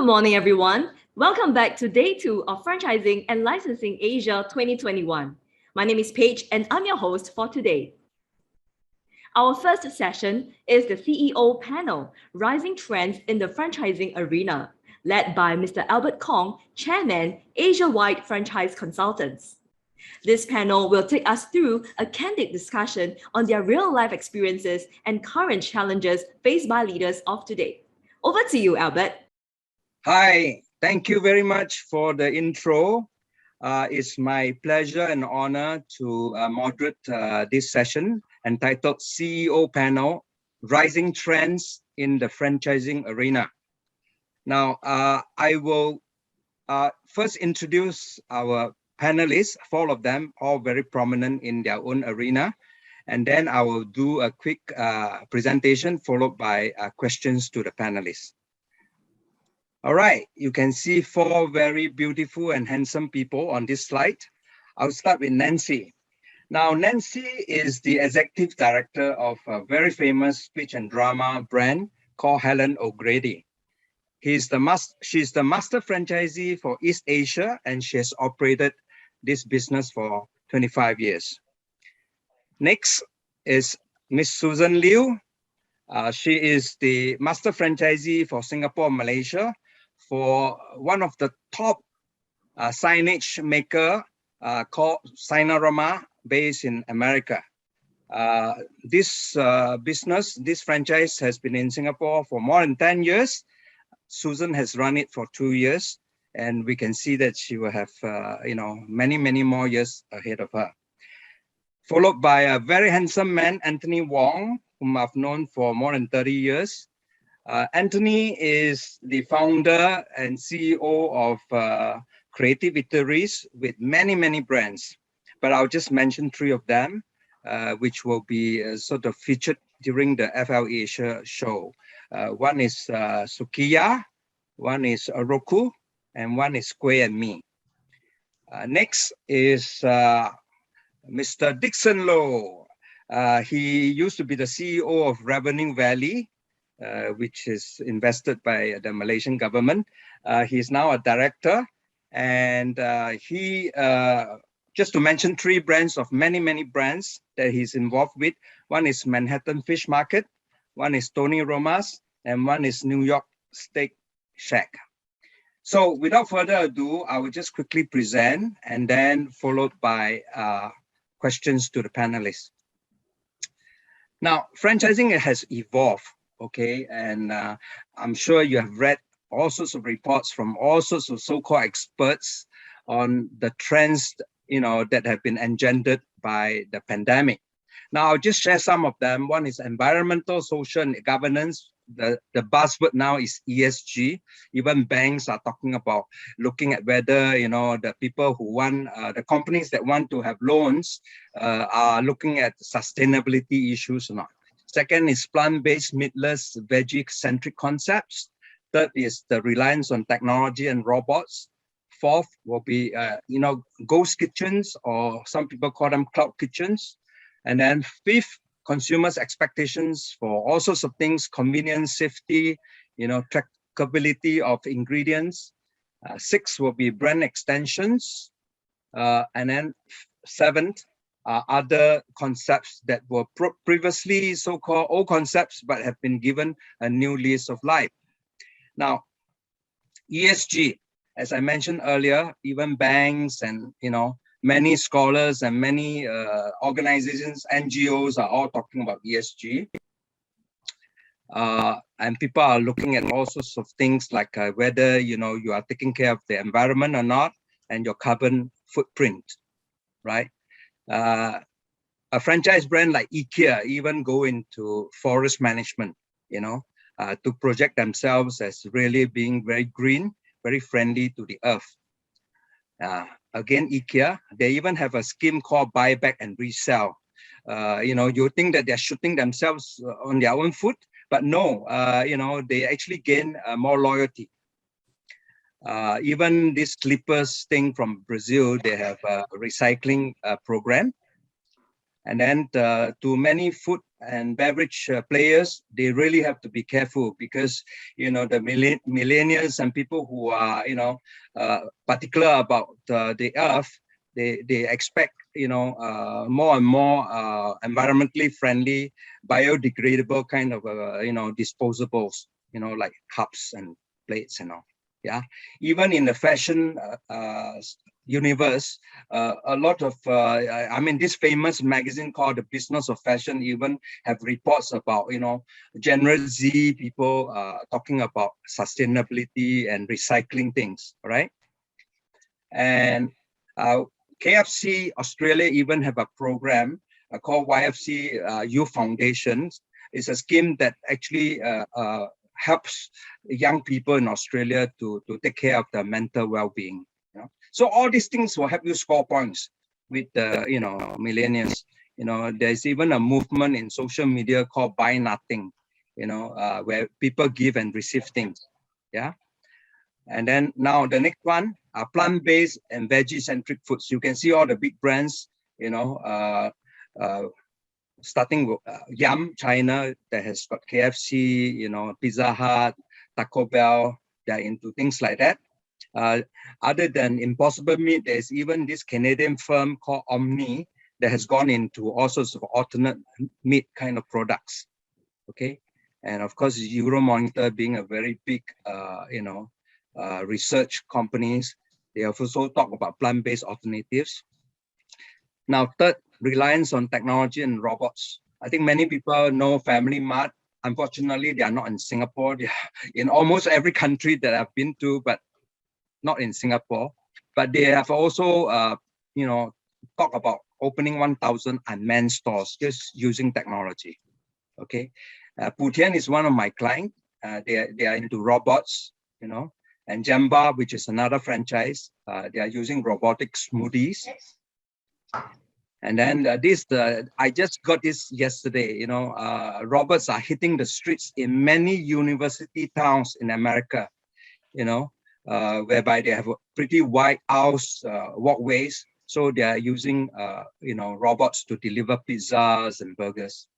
Good morning, everyone. Welcome back to day 2 of Franchising and Licensing Asia 2021. My name is Paige and I'm your host for today. Our first session is the CEO panel, Rising Trends in the Franchising Arena, led by Mr. Albert Kong, Chairman, Asia-wide Franchise Consultants. This panel will take us through a candid discussion on their real-life experiences and current challenges faced by leaders of today. Over to you, Albert. Hi, thank you very much for the intro. It's my pleasure and honor to moderate this session entitled CEO Panel, Rising Trends in the Franchising Arena. Now, I will first introduce our panelists, 4 of them, all very prominent in their own arena. And then I will do a quick presentation followed by questions to the panelists. All right, you can see 4 very beautiful and handsome people on this slide. I'll start with Nancy. Now, Nancy is the executive director of a very famous speech and drama brand called Helen O'Grady. She's the master franchisee for East Asia, and she has operated this business for 25 years. Next is Miss Susan Liew. She is the master franchisee for Singapore, Malaysia, for one of the top signage maker called Signarama, based in America. This franchise has been in Singapore for more than 10 years. Susan has run it for 2 years, and we can see that she will have many more years ahead of her. Followed by a very handsome man, Anthony Wong, whom I've known for more than 30 years. Anthony is the founder and CEO of Creative Eateries with many brands, but I'll just mention 3 of them, which will be sort of featured during the FLAsia show. One is Sukiya, one is Roku, and one is Kueh and Me. Next is Mr. Dickson Low. He used to be the CEO of Revenue Valley, which is invested by the Malaysian government. He's now a director, and he, just to mention 3 brands of many brands that he's involved with. One is Manhattan Fish Market, one is Tony Roma's, and one is New York Steak Shack. So without further ado, I will just quickly present and then followed by questions to the panelists. Now, franchising has evolved. Okay, and I'm sure you have read all sorts of reports from all sorts of so-called experts on the trends, that have been engendered by the pandemic. Now, I'll just share some of them. One is environmental, social, and governance. The buzzword now is ESG. Even banks are talking about looking at whether, the people who want, the companies that want to have loans are looking at sustainability issues or not. Second is plant-based, meatless, veggie-centric concepts. Third is the reliance on technology and robots. Fourth will be, ghost kitchens, or some people call them cloud kitchens. And then fifth, consumers' expectations for all sorts of things: convenience, safety, trackability of ingredients. Sixth will be brand extensions. And then seventh, other concepts that were previously so-called old concepts, but have been given a new lease of life. Now, ESG, as I mentioned earlier, even banks and many scholars and many organizations, NGOs are all talking about ESG. And people are looking at all sorts of things like whether you are taking care of the environment or not, and your carbon footprint, right? A franchise brand like IKEA even go into forest management, to project themselves as really being very green, very friendly to the earth. Again, IKEA, they even have a scheme called buy back and resell. You think that they're shooting themselves on their own foot, but no, they actually gain more loyalty. Even this Clippers thing from Brazil, they have a recycling program. And then to many food and beverage players, they really have to be careful because, you know, the millennials and people who are, you know, particular about the earth, they expect, you know, more and more environmentally friendly, biodegradable kind of, you know, disposables, you know, like cups and plates and all. Yeah, even in the fashion universe, a lot of, I mean, this famous magazine called The Business of Fashion even have reports about, you know, General Z people talking about sustainability and recycling things, right? And KFC Australia even have a program called YFC Youth Foundations. It's a scheme that actually helps young people in Australia to take care of their mental well-being. You know? So all these things will help you score points with the, you know, millennials. You know, there's even a movement in social media called Buy Nothing, you know, where people give and receive things. Yeah. And then now the next one are plant-based and veggie-centric foods. You can see all the big brands, you know, starting with Yum China that has got KFC, you know, Pizza Hut, Taco Bell. They're into things like that. Other than Impossible Meat, there's even this Canadian firm called Omni that has gone into all sorts of alternate meat kind of products. Okay, and of course, Euromonitor being a very big, you know, research companies, they also talk about plant-based alternatives. Now, third, reliance on technology and robots. I think many people know Family Mart. Unfortunately, they are not in Singapore. They are in almost every country that I've been to, but not in Singapore. But they have also, you know, talk about opening 1,000 unmanned stores just using technology. Okay, Putian is one of my clients. They are into robots, you know, and Jamba, which is another franchise, they are using robotic smoothies. And then I just got this yesterday, you know, robots are hitting the streets in many university towns in America, you know, whereby they have pretty wide aisles, walkways. So they are using, you know, robots to deliver pizzas and burgers.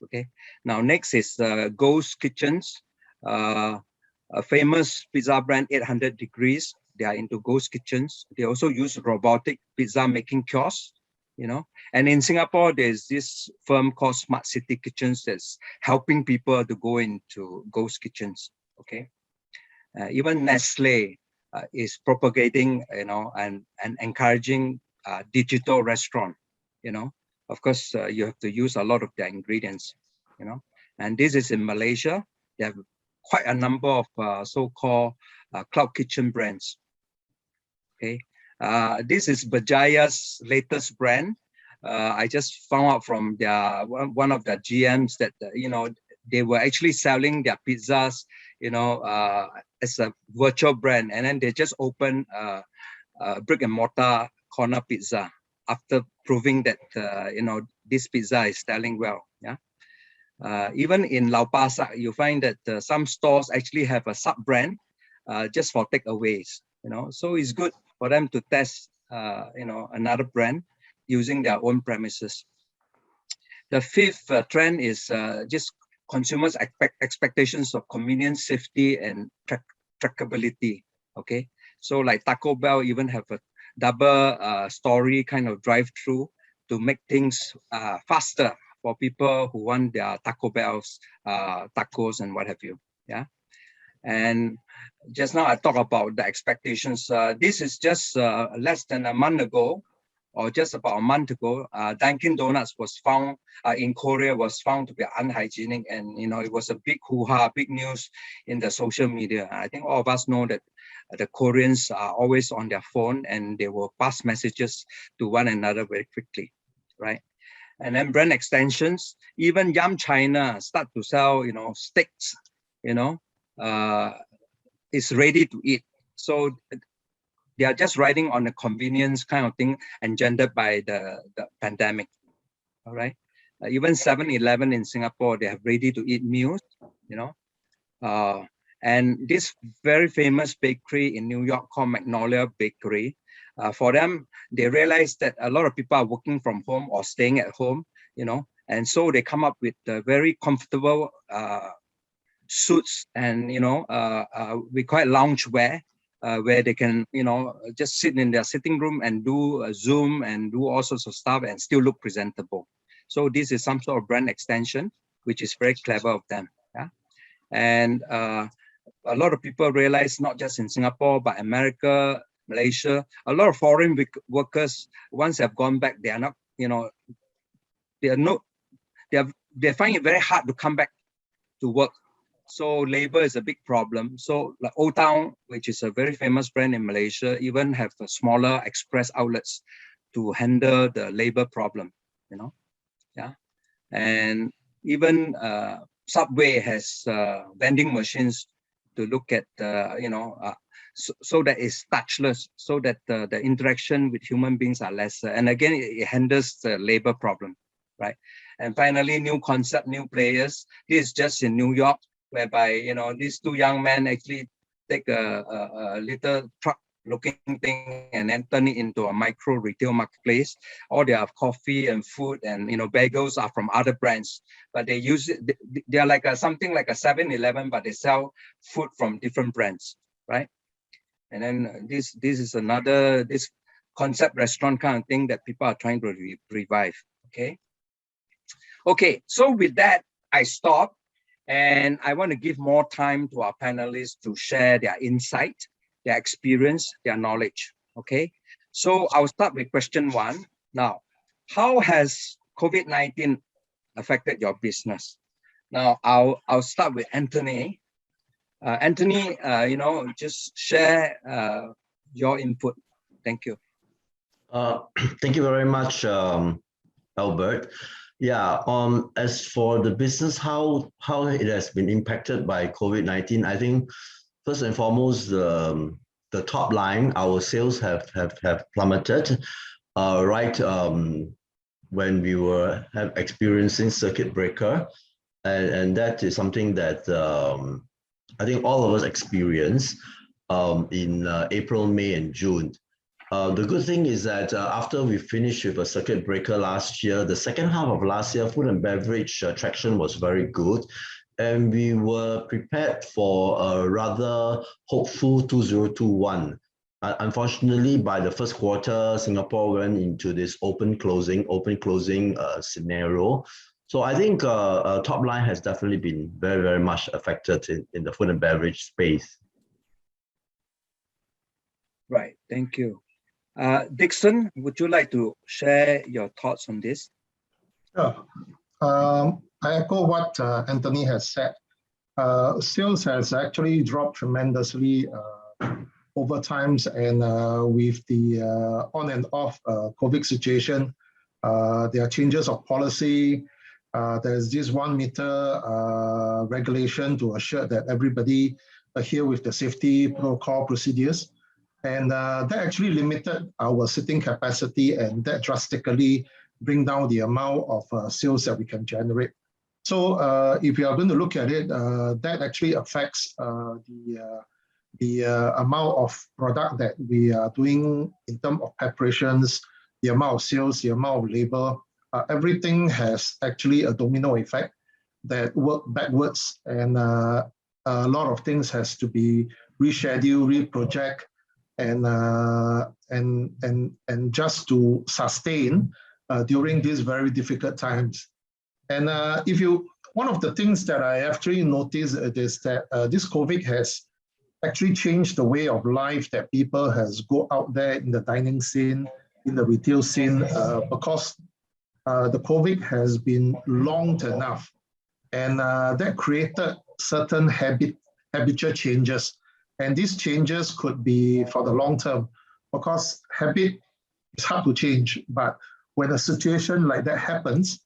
Okay, now next is Ghost Kitchens, a famous pizza brand, 800 Degrees. They are into ghost kitchens. They also use robotic pizza making kiosks, you know. And in Singapore, there's this firm called Smart City Kitchens that's helping people to go into ghost kitchens. Okay, even Nestle is propagating, you know, and encouraging digital restaurant, you know. Of course, you have to use a lot of their ingredients, you know. And this is in Malaysia. They have quite a number of so-called cloud kitchen brands. Okay, this is Berjaya's latest brand. I just found out from their one of the GMs that you know, they were actually selling their pizzas, you know, as a virtual brand, and then they just opened brick and mortar corner pizza after proving that you know, this pizza is selling well. Yeah. Even in Lau Pa Sat, you find that some stores actually have a sub brand just for takeaways. You know, so it's good for them to test you know, another brand using their own premises. The fifth trend is just consumers' expectations of convenience, safety, and trackability. Okay, so like Taco Bell even have a double story kind of drive-through to make things faster for people who want their Taco Bell's tacos and what have you. Yeah, and just now I talked about the expectations. This is just less than a month ago, or just about a month ago, Dunkin' Donuts was found in Korea, was found to be unhygienic, and you know, it was a big hoo-ha, big news in the social media. I think all of us know that the Koreans are always on their phone, and they will pass messages to one another very quickly, right? And then brand extensions, even Yum China start to sell, you know, steaks, you know, it's ready to eat. So they are just riding on the convenience kind of thing engendered by the pandemic. All right. Even 7-Eleven in Singapore, they have ready-to-eat meals, you know. And this very famous bakery in New York called Magnolia Bakery, for them, they realized that a lot of people are working from home or staying at home, you know, And so they come up with very comfortable suits and, we call it loungewear, where they can, just sit in their sitting room and do a Zoom and do all sorts of stuff and still look presentable. So this is some sort of brand extension, which is very clever of them. Yeah. And a lot of people realize, not just in Singapore, but America, Malaysia, a lot of foreign workers, once they've gone back, they are not, they find it very hard to come back to work. So labor is a big problem. So like Old Town, which is a very famous brand in Malaysia, even have smaller express outlets to handle the labor problem, yeah. And even Subway has vending machines to look at, so that it's touchless, so that the interaction with human beings are lesser. And again, it handles the labor problem, right? And finally, new concept, new players. This is just in New York, whereby, these two young men actually take a little truck looking thing and then turn it into a micro retail marketplace. All they have coffee and food and, bagels are from other brands, but they use it. They are like something like a 7-Eleven, but they sell food from different brands, right? And then this is another, this concept restaurant kind of thing that people are trying to revive. Okay, so with that, I stop, and I want to give more time to our panelists to share their insight, their experience, their knowledge. Okay, so I'll start with question 1. Now, how has COVID-19 affected your business? Now, I'll start with Anthony. Anthony, just share your input. Thank you. Thank you very much, Albert. Yeah, as for the business, how it has been impacted by COVID-19, I think first and foremost, the top line, our sales have plummeted, right when we were experiencing circuit breaker, and that is something that I think all of us experienced in April, May, and June. The good thing is that after we finished with a circuit breaker last year, the second half of last year, food and beverage traction was very good. And we were prepared for a rather hopeful 2021. Unfortunately, by the first quarter, Singapore went into this open-closing scenario. So I think top line has definitely been very, very much affected in the food and beverage space. Right, thank you. Dickson, would you like to share your thoughts on this? Sure. I echo what Anthony has said. Sales has actually dropped tremendously over times, and with the on and off COVID situation, there are changes of policy. There's this 1 meter regulation to assure that everybody adhere with the safety protocol procedures. And that actually limited our sitting capacity, and that drastically bring down the amount of sales that we can generate. So if you are going to look at it, that actually affects the amount of product that we are doing in terms of preparations, the amount of sales, the amount of labor. Everything has actually a domino effect that work backwards, and a lot of things has to be rescheduled, reproject, and just to sustain during these very difficult times. And one of the things that I actually noticed is that this COVID has actually changed the way of life that people has go out there in the dining scene, in the retail scene, because the COVID has been long enough, and that created certain habitual changes. And these changes could be for the long term, because habit is hard to change. But when a situation like that happens,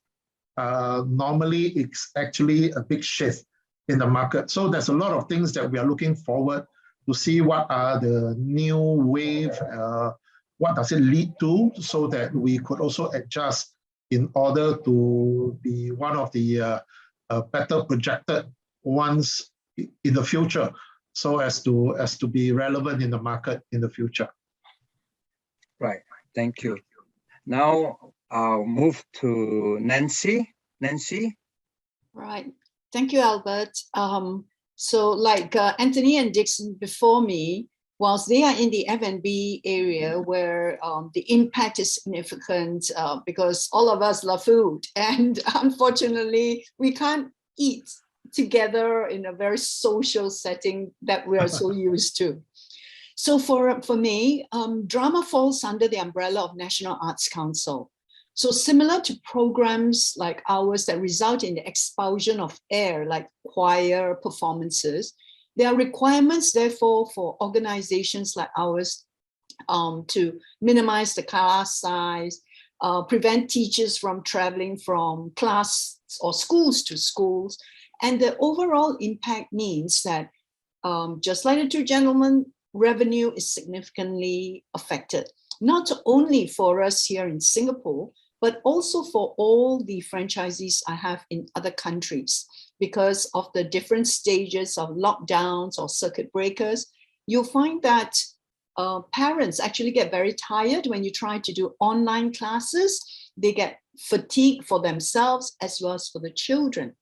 normally it's actually a big shift in the market. So there's a lot of things that we are looking forward to see what are the new wave, what does it lead to, so that we could also adjust in order to be one of the better projected ones in the future, so as to be relevant in the market in the future. Right, thank you. Now I'll move to Nancy. Nancy? Right. Thank you, Albert. So like Anthony and Dickson before me, whilst they are in the F&B area where the impact is significant because all of us love food, and unfortunately we can't eat together in a very social setting that we are so used to. So for me, drama falls under the umbrella of National Arts Council. So similar to programs like ours that result in the expulsion of air, like choir performances, there are requirements, therefore, for organizations like ours to minimize the class size, prevent teachers from traveling from class or schools to schools. And the overall impact means that just like the two gentlemen, revenue is significantly affected, not only for us here in Singapore, but also for all the franchisees I have in other countries. Because of the different stages of lockdowns or circuit breakers, you'll find that parents actually get very tired when you try to do online classes. They get fatigued for themselves as well as for the children.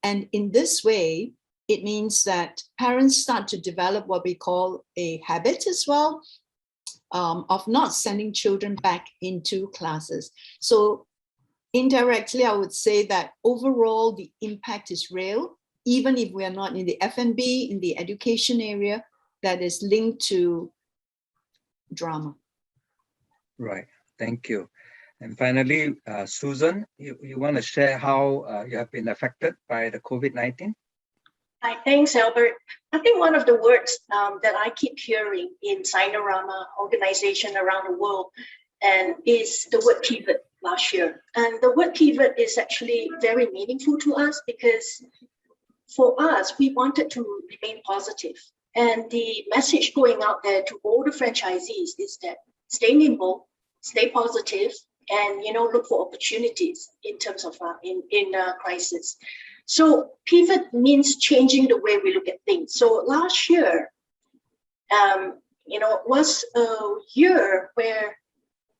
And in this way, it means that parents start to develop what we call a habit as well, of not sending children back into classes. So indirectly, I would say that overall, the impact is real, even if we are not in the F&B, in the education area that is linked to drama. Right, thank you. And finally, Susan, you want to share how you have been affected by the COVID-19? Hi, thanks, Albert. I think one of the words that I keep hearing in Sinorama organization around the world and is the word pivot last year. And the word pivot is actually very meaningful to us because for us, we wanted to remain positive. And the message going out there to all the franchisees is that stay nimble, stay positive, and look for opportunities in terms of in crisis. So pivot means changing the way we look at things. So last year, was a year where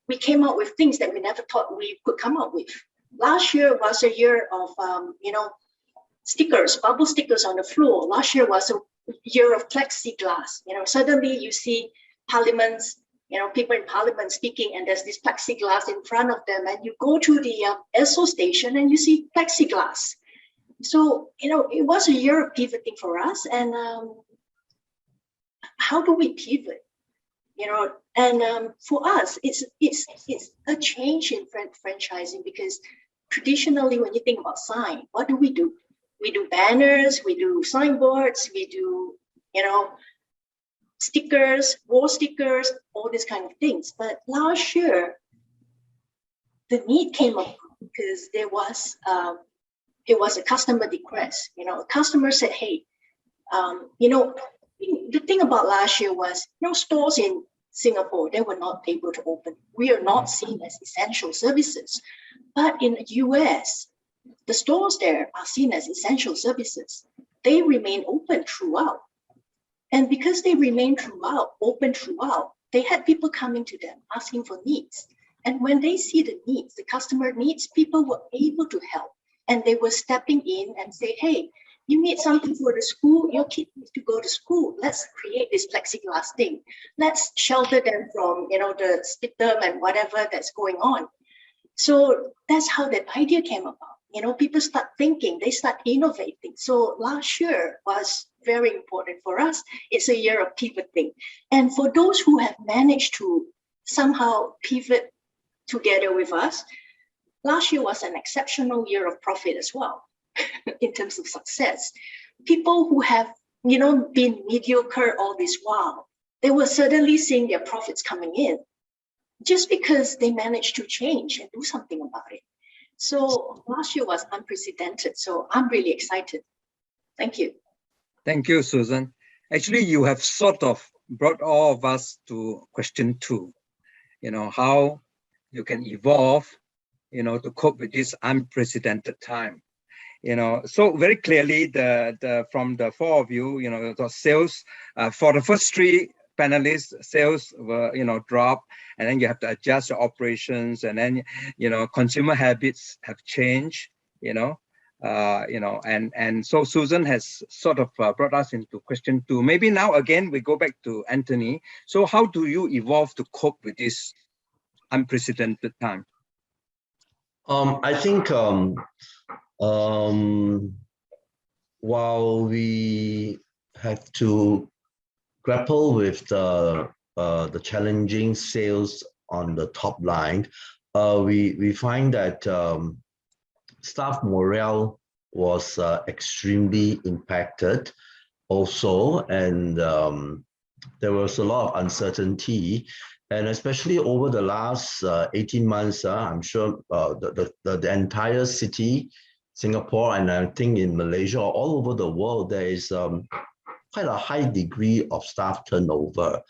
we came out with things that we never thought we could come up with. Last year was a year of, stickers, bubble stickers on the floor. Last year was a year of plexiglass. Suddenly you see parliaments, people in parliament speaking, and there's this plexiglass in front of them, and you go to the ESO station and you see plexiglass. So, it was a year of pivoting for us. And how do we pivot? And for us, it's a change in franchising because traditionally, when you think about sign, what do? We do banners, we do signboards, we do, stickers, wall stickers, all these kind of things. But last year, the need came up because there was it was a customer request. A customer said, hey, the thing about last year was, stores in Singapore, they were not able to open. We are not seen as essential services. But in the US, the stores there are seen as essential services. They remain open throughout. And because they remain open throughout, they had people coming to them asking for needs. And when they see the needs, the customer needs, people were able to help. And they were stepping in and say, hey, you need something for the school, your kid needs to go to school. Let's create this plexiglass thing. Let's shelter them from, the spitterm and whatever that's going on. So that's how that idea came about. People start thinking, they start innovating. So last year was very important for us. It's a year of pivoting. And for those who have managed to somehow pivot together with us, last year was an exceptional year of profit as well, in terms of success. People who have, been mediocre all this while, they were suddenly seeing their profits coming in just because they managed to change and do something about it. So last year was unprecedented. So I'm really excited. Thank you. Thank you, Susan. Actually, you have sort of brought all of us to question 2, how you can evolve to cope with this unprecedented time. So very clearly, from the 4 of you, the sales for the first 3 panelists, sales were drop, and then you have to adjust your operations, and then consumer habits have changed. And so Susan has sort of brought us into question 2. Maybe now again we go back to Anthony. So how do you evolve to cope with this unprecedented time? I think while we have to grapple with the challenging sales on the top line, we find that staff morale was extremely impacted also, and there was a lot of uncertainty, and especially over the last 18 months, I'm sure the entire city, Singapore, and I think in Malaysia, all over the world, there is quite a high degree of staff turnover.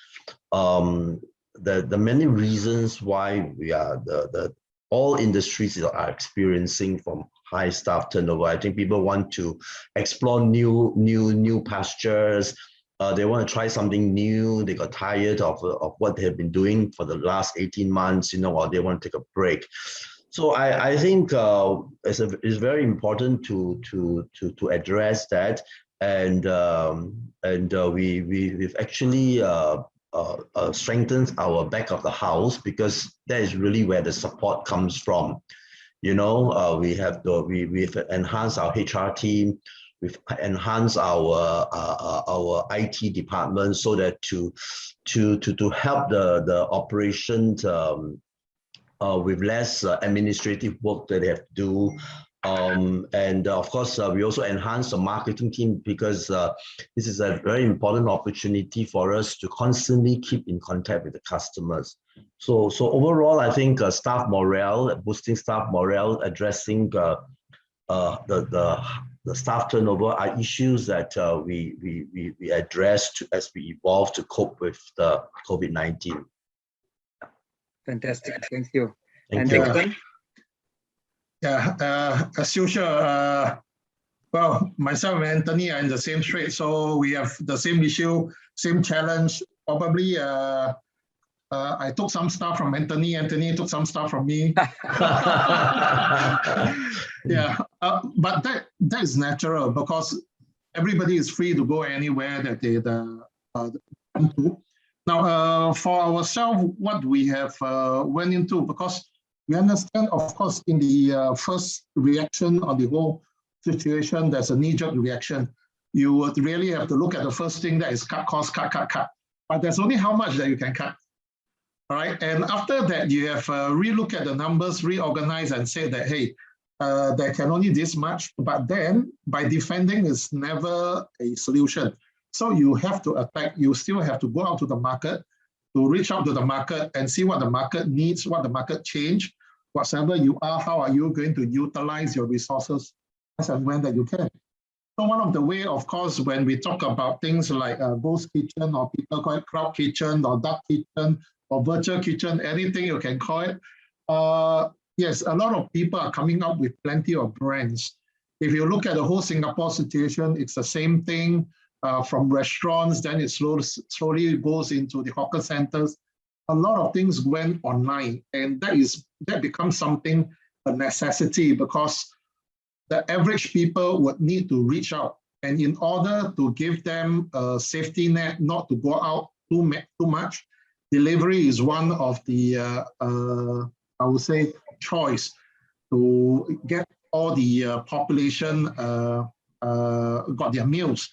The many reasons why we are all industries are experiencing from high staff turnover. I think people want to explore new pastures. They want to try something new. They got tired of what they have been doing for the last 18 months, or they want to take a break. So I think it's very important to address that, and we've actually strengthened our back of the house, because that is really where the support comes from. We've enhanced our HR team. We've enhanced our IT department so that to help the operations with less administrative work that they have to do. And of course, we also enhanced the marketing team, because this is a very important opportunity for us to constantly keep in contact with the customers. So overall, I think staff morale, boosting staff morale, addressing the staff turnover are issues that we address as we evolve to cope with the COVID-19. Fantastic, thank you. Thank you. Dickson? Yeah, as usual, well, myself and Anthony are in the same trade, so we have the same issue, same challenge. Probably I took some stuff from Anthony took some stuff from me. Yeah, but that is natural, because everybody is free to go anywhere that they want to. Now, for ourselves, what we have went into, because we understand, of course, in the first reaction on the whole situation, there's a knee-jerk reaction. You would really have to look at the first thing, that is cut costs, cut. But there's only how much that you can cut. All right, and after that, you have re-look at the numbers, reorganize, and say that, hey, there can only this much. But then, by defending is never a solution. So you have to attack. You still have to go out to the market, to reach out to the market and see what the market needs, what the market change, whatever you are, how are you going to utilize your resources as and when that you can. So one of the way, of course, when we talk about things like ghost kitchen, or people call it crowd kitchen, or dark kitchen, or virtual kitchen, anything you can call it. Yes, a lot of people are coming up with plenty of brands. If you look at the whole Singapore situation, it's the same thing. From restaurants, then it slowly goes into the hawker centers. A lot of things went online, and that becomes something, a necessity, because the average people would need to reach out, and in order to give them a safety net, not to go out too much, delivery is one of the I would say choice to get all the population got their meals.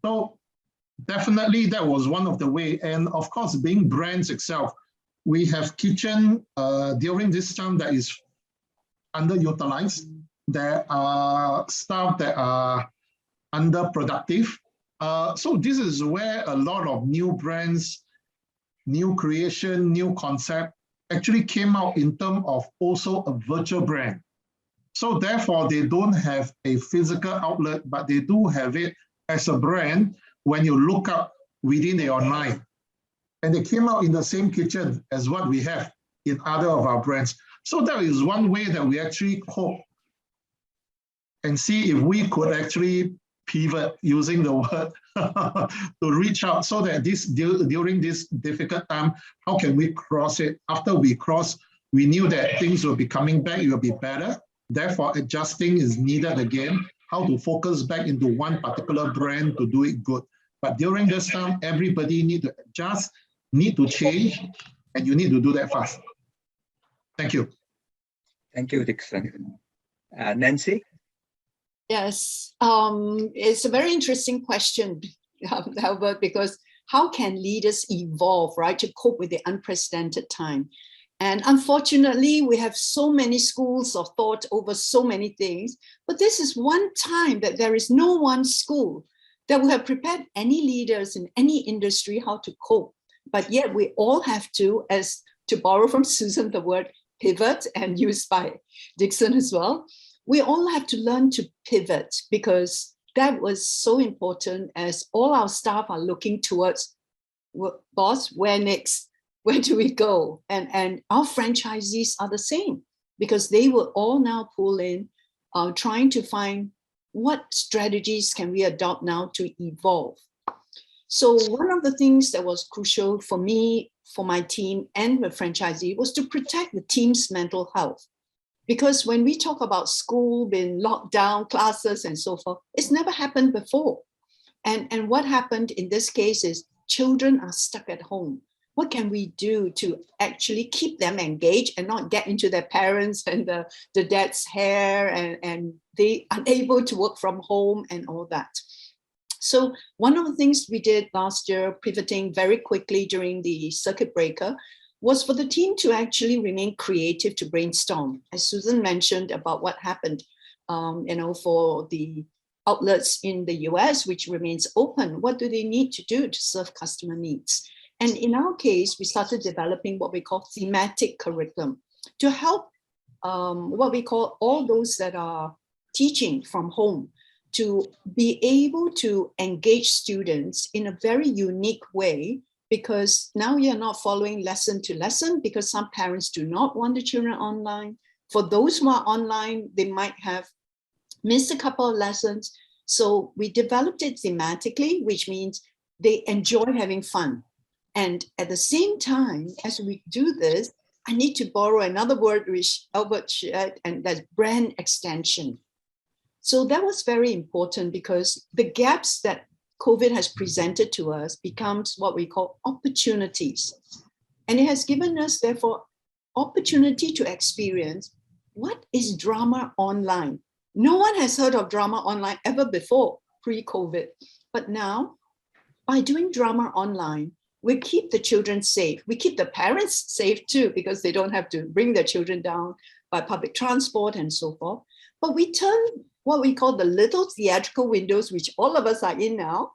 So definitely that was one of the way. And of course, being brands itself, we have kitchen during this time that is underutilized. There are staff that are underproductive. So this is where a lot of new brands, new creation, new concept actually came out in terms of also a virtual brand. So therefore, they don't have a physical outlet, but they do have it as a brand when you look up within the online. And they came out in the same kitchen as what we have in other of our brands. So that is one way that we actually cope and see if we could actually pivot, using the word, to reach out, so that during this difficult time, how can we cross it? After we cross, we knew that things will be coming back, it will be better. Therefore, adjusting is needed again, how to focus back into one particular brand to do it good. But during this time, everybody need to adjust, need to change, and you need to do that fast. Thank you. Thank you, Dickson. Nancy? Yes, it's a very interesting question, Albert, because how can leaders evolve, right, to cope with the unprecedented time? And unfortunately, we have so many schools of thought over so many things, but this is one time that there is no one school that will have prepared any leaders in any industry how to cope. But yet we all have to, as to borrow from Susan, the word pivot, and used by Dickson as well, we all have to learn to pivot, because that was so important as all our staff are looking towards, boss, where next? Where do we go? And our franchisees are the same, because they will all now pull in, trying to find what strategies can we adopt now to evolve. So one of the things that was crucial for me, for my team and the franchisee, was to protect the team's mental health. Because when we talk about school being locked down, classes and so forth, it's never happened before. And what happened in this case is children are stuck at home. What can we do to actually keep them engaged and not get into their parents and the dad's hair, and they unable to work from home and all that? So one of the things we did last year, pivoting very quickly during the circuit breaker, was for the team to actually remain creative, to brainstorm. As Susan mentioned about what happened, for the outlets in the US, which remains open, what do they need to do to serve customer needs? And in our case, we started developing what we call thematic curriculum to help what we call all those that are teaching from home to be able to engage students in a very unique way, because now you're not following lesson to lesson, because some parents do not want the children online. For those who are online, they might have missed a couple of lessons. So we developed it thematically, which means they enjoy having fun. And at the same time, as we do this, I need to borrow another word which Albert shared, and that's brand extension. So that was very important, because the gaps that COVID has presented to us becomes what we call opportunities. And it has given us, therefore, opportunity to experience what is drama online. No one has heard of drama online ever before, pre-COVID. But now, by doing drama online, we keep the children safe. We keep the parents safe too, because they don't have to bring their children down by public transport and so forth. But we turn what we call the little theatrical windows, which all of us are in now,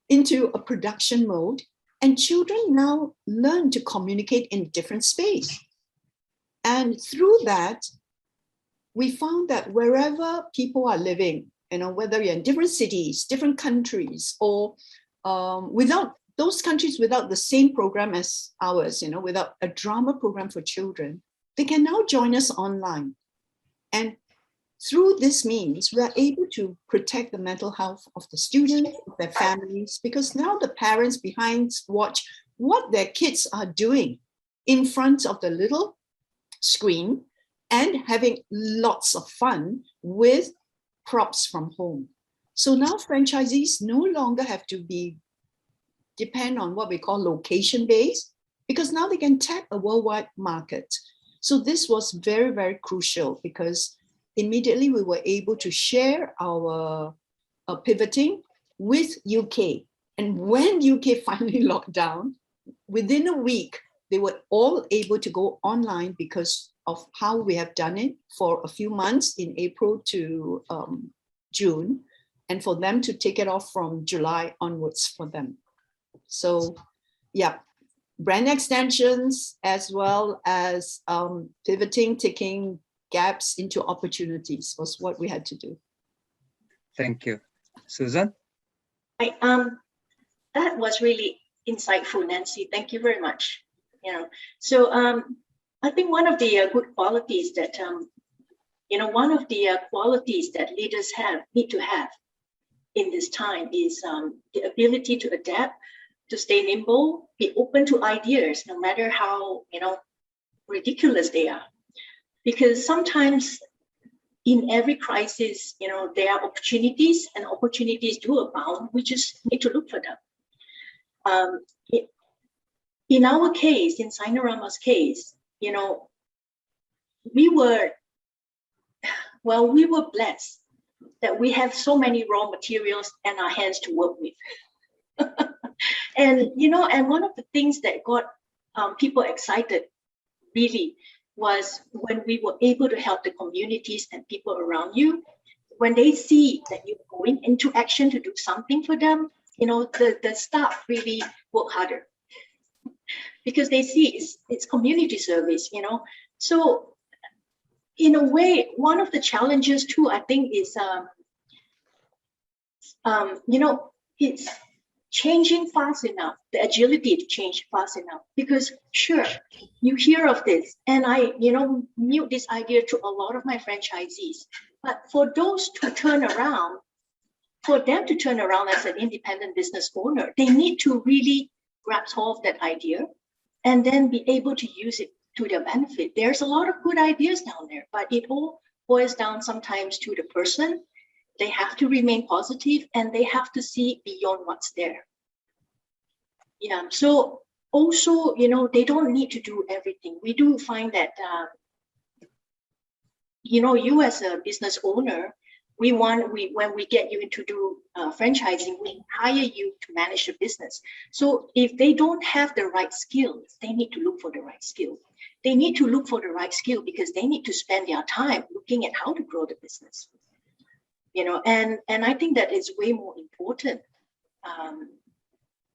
into a production mode. And children now learn to communicate in a different space. And through that, we found that wherever people are living, whether you're in different cities, different countries, or without those countries without the same program as ours, without a drama program for children, they can now join us online. And through this means, we are able to protect the mental health of the students, of their families, because now the parents behind watch what their kids are doing in front of the little screen and having lots of fun with props from home. So now franchisees no longer have to depend on what we call location-based, because now they can tap a worldwide market. So this was very, very crucial, because immediately we were able to share our pivoting with UK. And when UK finally locked down, within a week, they were all able to go online because of how we have done it for a few months in April to June, and for them to take it off from July onwards for them. So yeah, brand extensions as well as pivoting, taking gaps into opportunities was what we had to do. Thank you. Susan? That was really insightful, Nancy. Thank you very much. So I think one of the good qualities that, qualities that leaders need to have in this time is the ability to adapt, to stay nimble, be open to ideas, no matter how, ridiculous they are. Because sometimes in every crisis, there are opportunities, and opportunities do abound. We just need to look for them. In our case, in Sinorama's case, we were blessed that we have so many raw materials and our hands to work with. And one of the things that got people excited really was when we were able to help the communities and people around you. When they see that you're going into action to do something for them, the staff really work harder because they see it's community service, So in a way, one of the challenges too, I think, is it's changing fast enough, the agility to change fast enough. Because sure, you hear of this, and I, mute this idea to a lot of my franchisees. But for those to turn around, for them to turn around as an independent business owner, they need to really grasp hold of that idea and then be able to use it to their benefit. There's a lot of good ideas down there, but it all boils down sometimes to the person. They have to remain positive and they have to see beyond what's there. Yeah, so also, they don't need to do everything. We do find that, you as a business owner, when we get you into do franchising, we hire you to manage the business. So if they don't have the right skills, they need to look for the right skill. They need to look for the right skill because they need to spend their time looking at how to grow the business. And I think that is way more important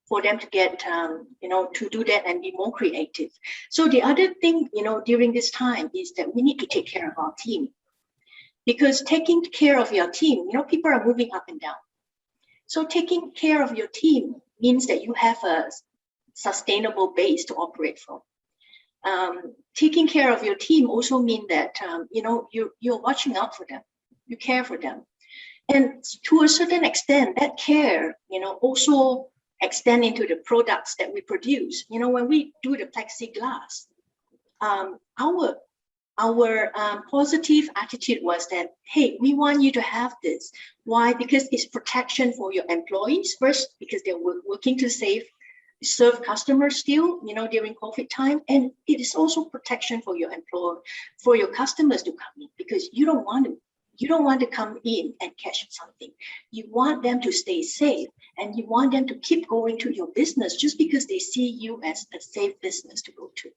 for them to get, to do that and be more creative. So the other thing, during this time is that we need to take care of our team. Because taking care of your team, people are moving up and down. So taking care of your team means that you have a sustainable base to operate from. Taking care of your team also means that, you're watching out for them. You care for them. And to a certain extent, that care, also extend into the products that we produce. When we do the plexiglass, our positive attitude was that, hey, we want you to have this. Why? Because it's protection for your employees first, because they're working to serve customers still, during COVID time. And it is also protection for your for your customers to come in, because you don't want to come in and catch something. You want them to stay safe, and you want them to keep going to your business just because they see you as a safe business to go to.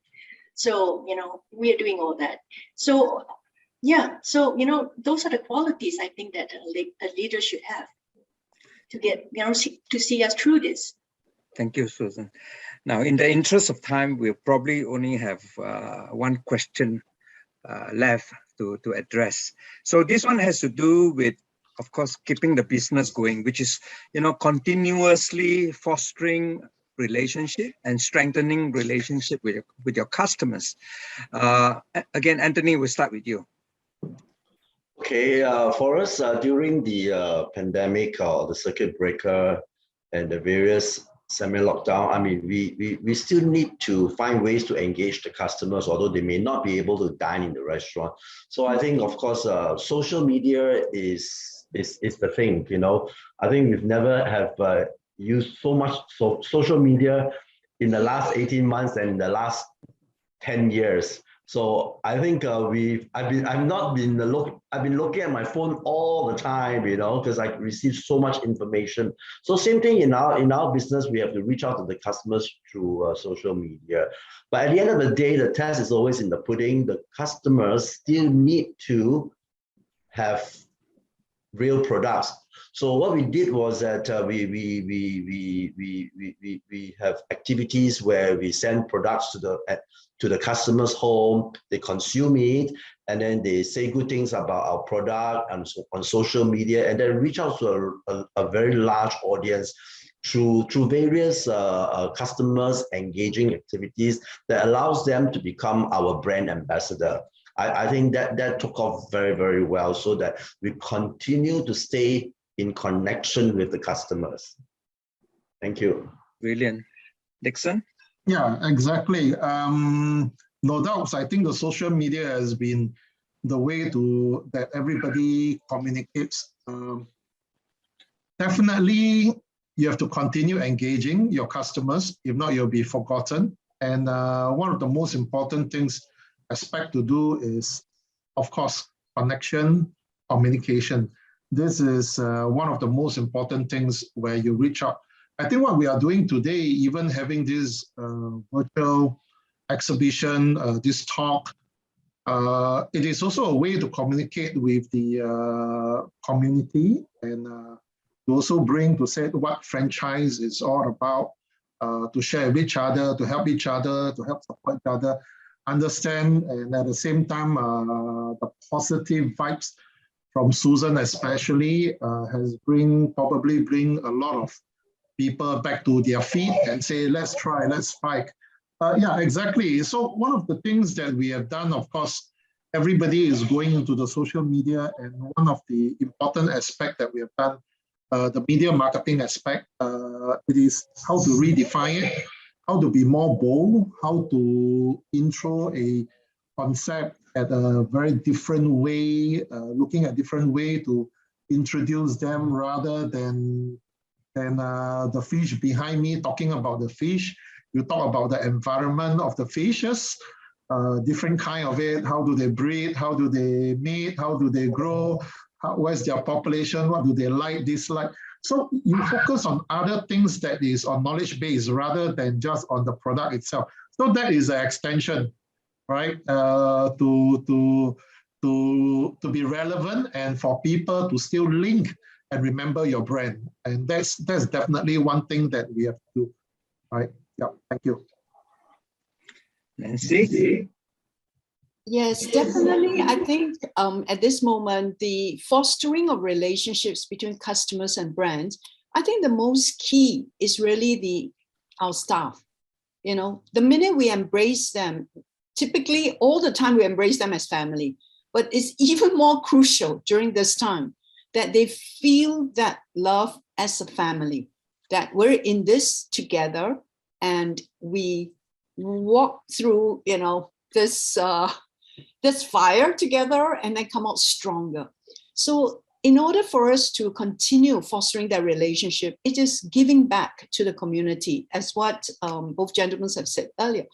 So, we are doing all that. So, yeah, so, those are the qualities I think that a leader should have to get, to see us through this. Thank you, Susan. Now, in the interest of time, we'll probably only have one question left to address. So this one has to do with, of course, keeping the business going, which is, continuously fostering relationship and strengthening relationship with your customers. Again, Anthony, we'll start with you. Okay, for us, during the pandemic or the circuit breaker and the various semi-lockdown, I mean, we still need to find ways to engage the customers, although they may not be able to dine in the restaurant. So I think, of course, social media is the thing, I think we've never have used so much social media in the last 18 months and in the last 10 years. So I think I've been looking at my phone all the time, because I receive so much information. So same thing in our business, we have to reach out to the customers through social media. But at the end of the day, the test is always in the pudding. The customers still need to have real products. So what we did was that we have activities where we send products to the customer's home. They consume it, and then they say good things about our product and on social media, and then reach out to a very large audience through various customers engaging activities that allows them to become our brand ambassador. I think that took off very, very well, so that we continue to stay in connection with the customers. Thank you. Brilliant. Dickson? Yeah, exactly. No doubts. I think the social media has been the way that everybody communicates. Definitely, you have to continue engaging your customers. If not, you'll be forgotten. And one of the most important aspect to do is, of course, connection, communication. This is one of the most important things where you reach out. I think what we are doing today, even having this virtual exhibition, this talk, it is also a way to communicate with the community and to also bring to say what franchise is all about, to share with each other, to help each other, to help support each other, understand, and at the same time, the positive vibes from Susan especially has probably bring a lot of people back to their feet and say, let's try, let's fight. Yeah, exactly. So one of the things that we have done, of course, everybody is going into the social media, and one of the important aspects that we have done, the media marketing aspect, it is how to redefine it, how to be more bold, how to intro a concept at a very different way, looking at different way to introduce them rather than the fish behind me talking about the fish. You talk about the environment of the fishes, different kind of it, how do they breed, how do they mate, how do they grow, where's their population, what do they like, dislike. So you focus on other things that is on knowledge base rather than just on the product itself. So that is an extension, right? To be relevant and for people to still link and remember your brand. And that's definitely one thing that we have to do, right? Yeah, thank you. Nancy? Yes, definitely. I think at this moment, the fostering of relationships between customers and brands, I think the most key is really our staff. You know, the minute we embrace them, typically all the time we embrace them as family, but it's even more crucial during this time that they feel that love as a family, that we're in this together and we walk through, you know, this fire together and then come out stronger. So in order for us to continue fostering that relationship, it is giving back to the community, as what both gentlemen have said earlier.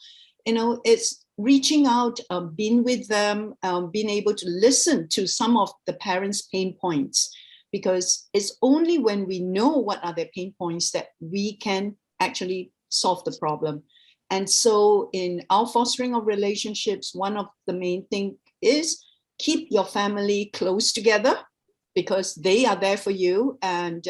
You know, it's reaching out, being with them, being able to listen to some of the parents' pain points, because it's only when we know what are their pain points that we can actually solve the problem. And so in our fostering of relationships, one of the main things is keep your family close together, because they are there for you. And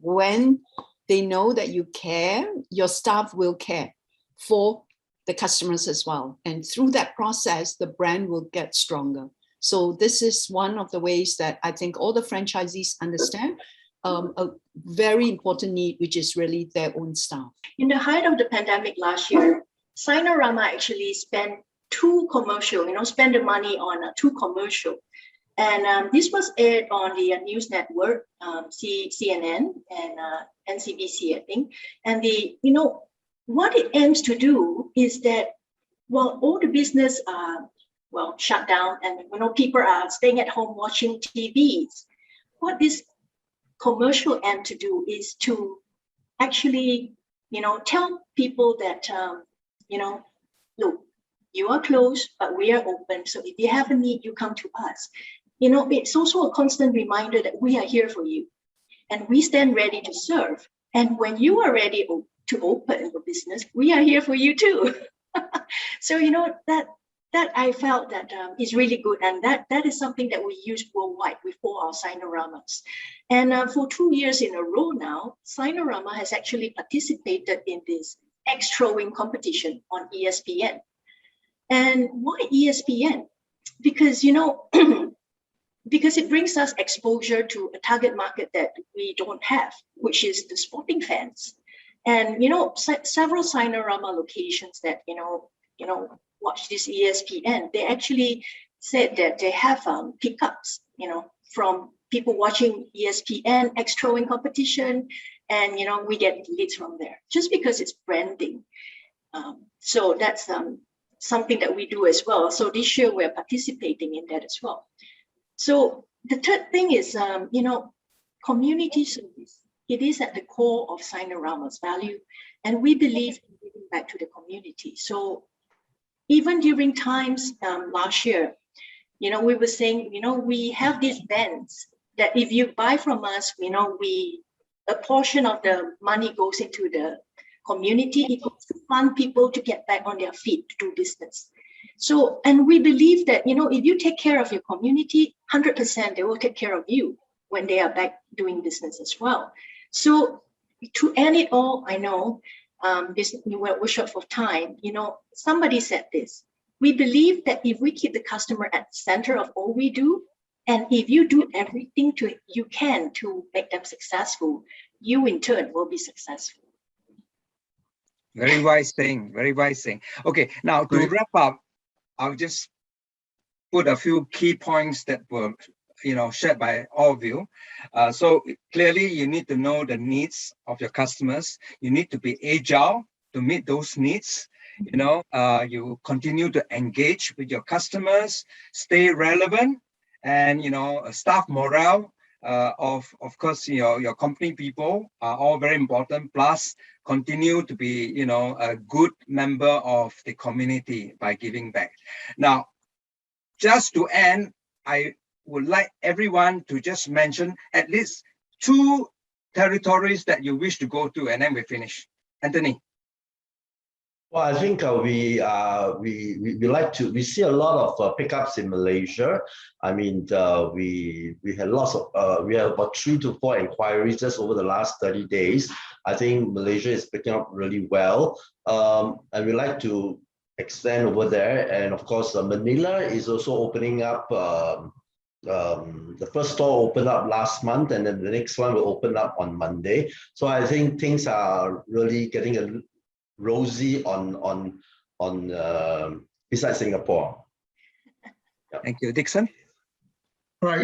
when they know that you care, your staff will care for the customers as well. And through that process, the brand will get stronger. So this is one of the ways that I think all the franchisees understand a very important need, which is really their own staff. In the height of the pandemic last year, Sinorama actually spent spend the money on two commercial. And this was aired on the news network, CNN and NCBC, I think. And what it aims to do is that while all the business are shut down and people are staying at home watching TVs, what this commercial aim to do is to actually tell people that look, you are closed, but we are open. So if you have a need, you come to us. It's also a constant reminder that we are here for you and we stand ready to serve. And when you are ready to open your business, we are here for you too. So, that I felt that is really good. And that is something that we use worldwide with all our Sinoramas. And for 2 years in a row now, Sinorama has actually participated in this egg throwing competition on ESPN. And why ESPN? Because, because it brings us exposure to a target market that we don't have, which is the sporting fans. And, several Sinorama locations that, watch this ESPN, they actually said that they have pickups, from people watching ESPN egg throwing competition. And, we get leads from there just because it's branding. So that's something that we do as well. So this year we're participating in that as well. So the third thing is, community service. It is at the core of Sinorama's value, and we believe in giving back to the community. So even during times last year, we were saying, we have these bands that if you buy from us, a portion of the money goes into the community. It goes to fund people to get back on their feet to do business. So, and we believe that, if you take care of your community, 100% they will take care of you when they are back doing business as well. So to end it all, I know we're short for time. Somebody said this. We believe that if we keep the customer at the center of all we do, and if you do everything you can to make them successful, you in turn will be successful. Very wise thing, very wise thing. Okay, now to wrap up, I'll just put a few key points that were shared by all of you. So clearly you need to know the needs of your customers. You need to be agile to meet those needs. You continue to engage with your customers, stay relevant, and staff morale of course your company people are all very important. Plus continue to be a good member of the community by giving back. Now, just to end, I would like everyone to just mention at least 2 territories that you wish to go to, and then we finish. Anthony. Well, I think we see a lot of pickups in Malaysia. I mean, we had lots of we have about 3 to 4 inquiries just over the last 30 days. I think Malaysia is picking up really well, and we like to extend over there. And of course, Manila is also opening up. The first store opened up last month, and then the next one will open up on Monday. So I think things are really getting a rosy on besides Singapore. Yeah. Thank you, Dickson. Right.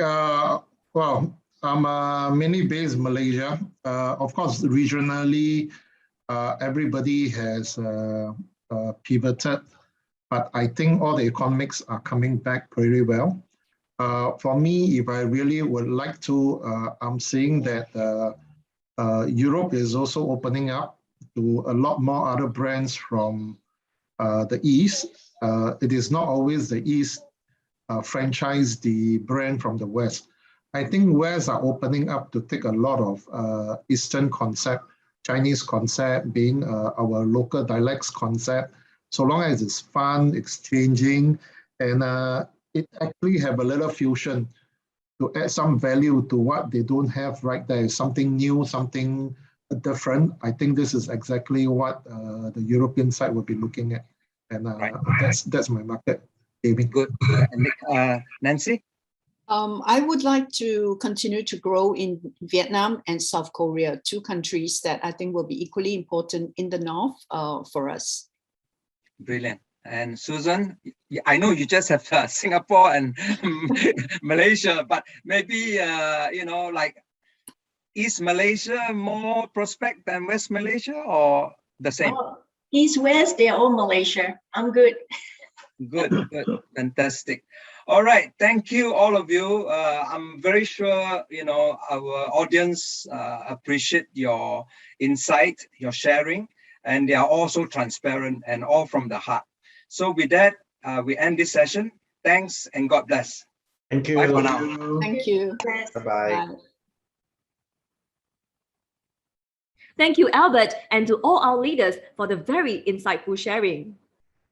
Well, I'm mainly based in Malaysia. Of course, regionally, everybody has pivoted, but I think all the economics are coming back pretty well. For me, if I really would like to, I'm seeing that Europe is also opening up to a lot more other brands from the East. It is not always the East franchise the brand from the West. I think West are opening up to take a lot of Eastern concept, Chinese concept, being our local dialects concept. So long as it's fun, exchanging, and it actually have a little fusion to add some value to what they don't have right there. Something new, something different. I think this is exactly what the European side will be looking at. And right. That's my market, David. Good. And Nancy? I would like to continue to grow in Vietnam and South Korea, 2 countries that I think will be equally important in the North for us. Brilliant. And Susan, I know you just have Singapore and Malaysia, but maybe, like East Malaysia more prospect than West Malaysia, or the same? Oh, East, West, they're all Malaysia. I'm good. Good, fantastic. All right, thank you, all of you. I'm very sure, our audience appreciate your insight, your sharing, and they are also transparent and all from the heart. So with that, we end this session. Thanks and God bless. Thank you. Bye for now. Thank you. Bye-bye. Bye. Thank you, Albert, and to all our leaders for the very insightful sharing.